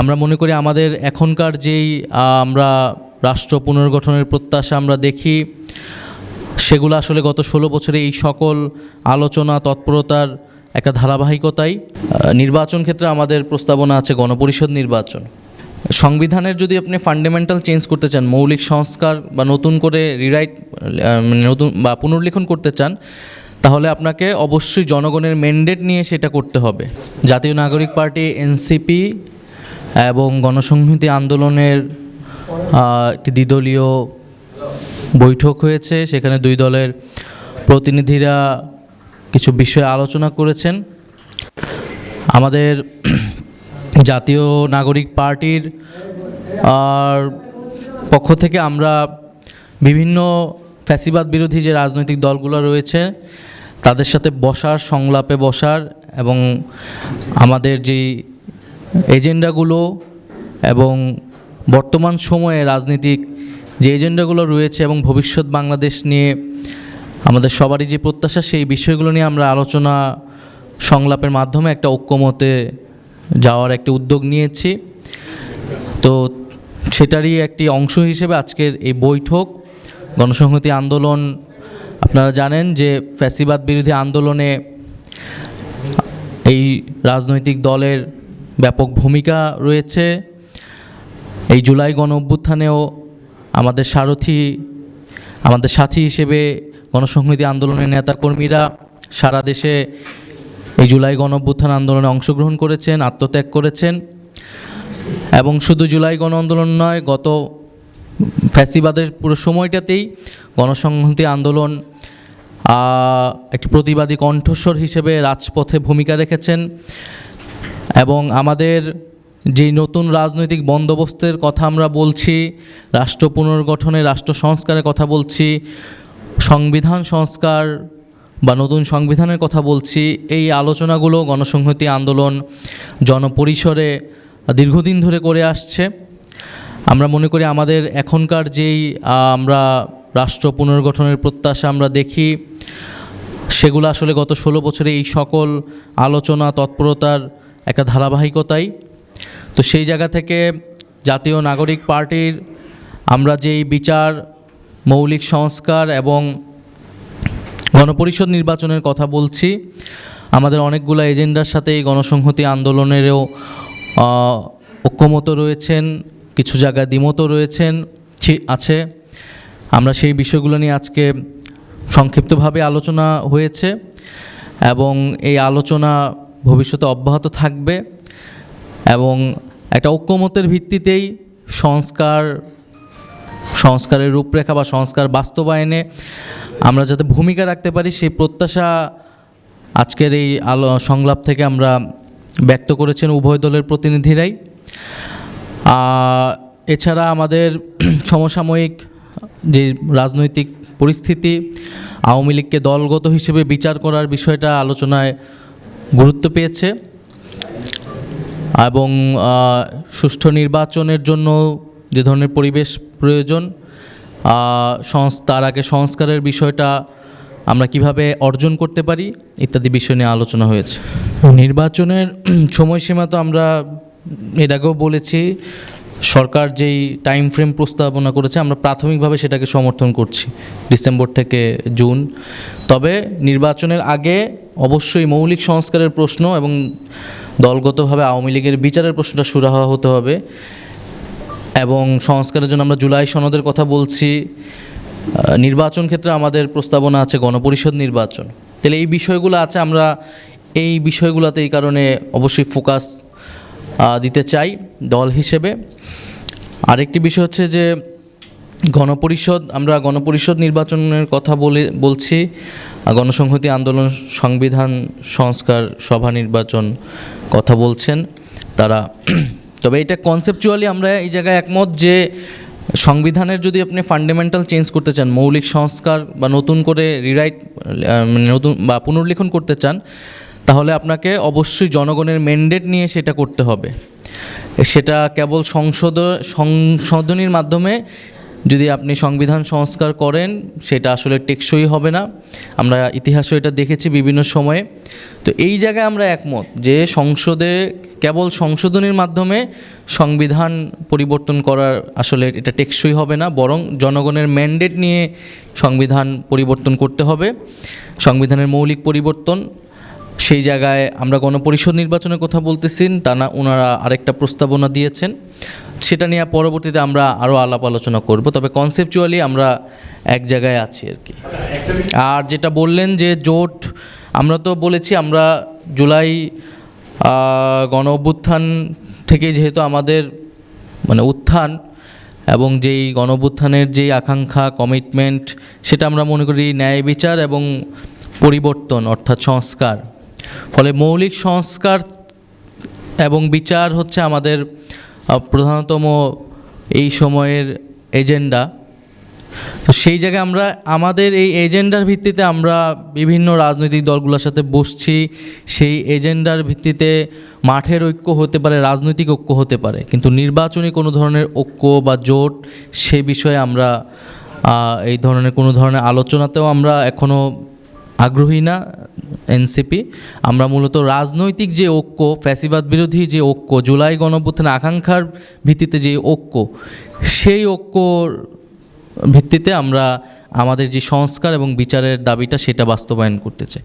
আমরা মনে করি আমাদের এখনকার যেই আমরা রাষ্ট্র পুনর্গঠনের প্রত্যাশা আমরা দেখি, সেগুলো আসলে গত 16 বছরে এই সকল আলোচনা তৎপরতার একটা ধারাবাহিকতাই। নির্বাচন ক্ষেত্রে আমাদের প্রস্তাবনা আছে গণপরিষদ নির্বাচন। সংবিধানের যদি আপনি ফান্ডামেন্টাল চেঞ্জ করতে চান, মৌলিক সংস্কার বা নতুন করে রিরাইট নতুন বা পুনর্লিখন করতে চান, তাহলে আপনাকে অবশ্যই জনগণের ম্যান্ডেট নিয়ে সেটা করতে হবে। জাতীয় নাগরিক পার্টি এনসিপি এবং গণসংহতি আন্দোলনের একটি দ্বিদলীয় বৈঠক হয়েছে। সেখানে দুই দলের প্রতিনিধিরা কিছু বিষয়ে আলোচনা করেছেন। আমাদের জাতীয় নাগরিক পার্টির পক্ষ থেকে আমরা বিভিন্ন ফ্যাসিবাদ বিরোধী যে রাজনৈতিক দলগুলো রয়েছে তাদের সাথে বসার, সংলাপে বসার এবং আমাদের যেই এজেন্ডাগুলো এবং বর্তমান সময়ে রাজনীতিক যে এজেন্ডাগুলো রয়েছে এবং ভবিষ্যৎ বাংলাদেশ নিয়ে আমাদের সবারই যে প্রত্যাশা, সেই বিষয়গুলো নিয়ে আমরা আলোচনা সংলাপের মাধ্যমে একটা ঐক্যমতে যাওয়ার একটা উদ্যোগ নিয়েছি। তো সেটারই একটি অংশ হিসেবে আজকের এই বৈঠক। গণসংহতি আন্দোলন, আপনারা জানেন যে ফ্যাসিবাদ বিরোধী আন্দোলনে এই রাজনৈতিক দলের ব্যাপক ভূমিকা রয়েছে। এই জুলাই গণ অভ্যুত্থানেও আমাদের সাথী হিসেবে গণসংহতি আন্দোলনের নেতাকর্মীরা সারা দেশে এই জুলাই গণ অভ্যুত্থান আন্দোলনে অংশগ্রহণ করেছেন, আত্মত্যাগ করেছেন। এবং শুধু জুলাই গণ আন্দোলন নয়, গত ফ্যাসিবাদের পুরো সময়টাতেই গণসংহতি আন্দোলন একটি প্রতিবাদী কণ্ঠস্বর হিসেবে রাজপথে ভূমিকা রেখেছেন। এবং আমাদের যেই নতুন রাজনৈতিক বন্দোবস্তের কথা আমরা বলছি, রাষ্ট্র পুনর্গঠনে, রাষ্ট্র সংস্কারের কথা বলছি, সংবিধান সংস্কার বা নতুন সংবিধানের কথা বলছি, এই আলোচনাগুলো গণসংহতি আন্দোলন জনপরিসরে দীর্ঘদিন ধরে করে আসছে। আমরা মনে করি আমাদের এখনকার যেই আমরা রাষ্ট্র পুনর্গঠনের প্রত্যাশা আমরা দেখি, সেগুলো আসলে গত 16 বছরে এই সকল আলোচনা তৎপরতার একটা ধারাবাহিকতাই। তো সেই জায়গা থেকে জাতীয় নাগরিক পার্টির আমরা যেই বিচার, মৌলিক সংস্কার এবং গণপরিষদ নির্বাচনের কথা বলছি, আমাদের অনেকগুলো এজেন্ডার সাথে এই গণসংহতি আন্দোলনেরও ঐক্যমত রয়েছেন, কিছু জায়গায় দ্বিমত রয়েছেন আছে। আমরা সেই বিষয়গুলো নিয়ে আজকে সংক্ষিপ্তভাবে আলোচনা হয়েছে এবং এই আলোচনা ভবিষ্যতে অব্যাহত থাকবে এবং একটা ঐক্যমতের ভিত্তিতেই সংস্কারের রূপরেখা বা সংস্কার বাস্তবায়নে আমরা যাতে ভূমিকা রাখতে পারি, সেই প্রত্যাশা আজকের এই সংলাপ থেকে আমরা ব্যক্ত করেছেন উভয় দলের প্রতিনিধিরাই। এছাড়া আমাদের সমসাময়িক যে রাজনৈতিক পরিস্থিতি, আওয়ামী লীগকে দলগত হিসেবে বিচার করার বিষয়টা আলোচনায় গুরুত্ব পেয়েছে এবং সুষ্ঠু নির্বাচনের জন্য যে ধরনের পরিবেশ প্রয়োজন, তার আগে সংস্কারের বিষয়টা আমরা কিভাবে অর্জন করতে পারি ইত্যাদি বিষয় নিয়ে আলোচনা হয়েছে। নির্বাচনের সময়সীমা তো আমরা এর আগেও বলেছি, সরকার যেই টাইম ফ্রেম প্রস্তাবনা করেছে আমরা প্রাথমিকভাবে সেটাকে সমর্থন করছি, ডিসেম্বর থেকে জুন। তবে নির্বাচনের আগে অবশ্যই মৌলিক সংস্কারের প্রশ্ন এবং দলগতভাবে আওয়ামী লীগের বিচারের প্রশ্নটা সুরাহা হতে হবে এবং সংস্কারের জন্য আমরা জুলাই সনদের কথা বলছি। নির্বাচন ক্ষেত্রে আমাদের প্রস্তাবনা আছে গণপরিষদ নির্বাচন। তাহলে এই বিষয়গুলো আছে, আমরা এই বিষয়গুলোতে এই কারণে অবশ্যই ফোকাস দিতে চাই দল হিসেবে। আরেকটি বিষয় হচ্ছে যে আমরা গণপরিষদ নির্বাচনের কথা বলছি, গণসংহতি আন্দোলন সংবিধান সংস্কার সভা নির্বাচন কথা বলছেন তারা। তবে এটা কনসেপচুয়ালি আমরা এই জায়গায় একমত যে সংবিধানের যদি আপনি ফান্ডামেন্টাল চেঞ্জ করতে চান, মৌলিক সংস্কার বা নতুন করে রিরাইট নতুন বা পুনর্লিখন করতে চান, তাহলে আপনাকে অবশ্যই জনগণের ম্যান্ডেট নিয়ে সেটা করতে হবে। সেটা কেবল সংশোধনীর মাধ্যমে যদি আপনি সংবিধান সংস্কার করেন সেটা আসলে টেকসই হবে না। আমরা ইতিহাসে এটা দেখেছি বিভিন্ন সময়ে। তো এই জায়গায় আমরা একমত যে সংসদে কেবল সংশোধনের মাধ্যমে সংবিধান পরিবর্তন করার আসলে এটা টেকসই হবে না, বরং জনগণের ম্যান্ডেট নিয়ে সংবিধান পরিবর্তন করতে হবে, সংবিধানের মৌলিক পরিবর্তন। সেই জায়গায় আমরা গণপরিষদ নির্বাচনের কথা বলতেছি, তা না ওনারা আরেকটা প্রস্তাবনা দিয়েছেন, সেটা নিয়ে পরবর্তীতে আমরা আরও আলাপ আলোচনা করব। তবে কনসেপচুয়ালি আমরা এক জায়গায় আছি আর কি। আর যেটা বললেন যে জোট, আমরা তো বলেছি আমরা জুলাই গণ অভ্যুত্থান থেকে যেহেতু আমাদের মানে উত্থান এবং যেই গণ অভ্যুত্থানের যেই আকাঙ্ক্ষা কমিটমেন্ট, সেটা আমরা মনে করি ন্যায় বিচার এবং পরিবর্তন অর্থাৎ সংস্কার। ফলে মৌলিক সংস্কার এবং বিচার হচ্ছে আমাদের প্রধানতম এই সময়ের এজেন্ডা। তো সেই জায়গায় আমরা আমাদের এই এজেন্ডার ভিত্তিতে আমরা বিভিন্ন রাজনৈতিক দলগুলোর সাথে বসছি। সেই এজেন্ডার ভিত্তিতে মাঠের ঐক্য হতে পারে, রাজনৈতিক ঐক্য হতে পারে, কিন্তু নির্বাচনী কোনো ধরনের ঐক্য বা জোট সে বিষয়ে আমরা এই ধরনের কোনো ধরনের আলোচনাতেও আমরা এখনও আগ্রহী না। এনসিপি আমরা মূলত রাজনৈতিক যে ঐক্য, ফ্যাসিবাদ বিরোধী যে ঐক্য, জুলাই গণঅভ্যুত্থানের আকাঙ্ক্ষার ভিত্তিতে যে ঐক্য, সেই ঐক্যর ভিত্তিতে আমরা আমাদের যে সংস্কার এবং বিচারের দাবিটা সেটা বাস্তবায়ন করতে চাই।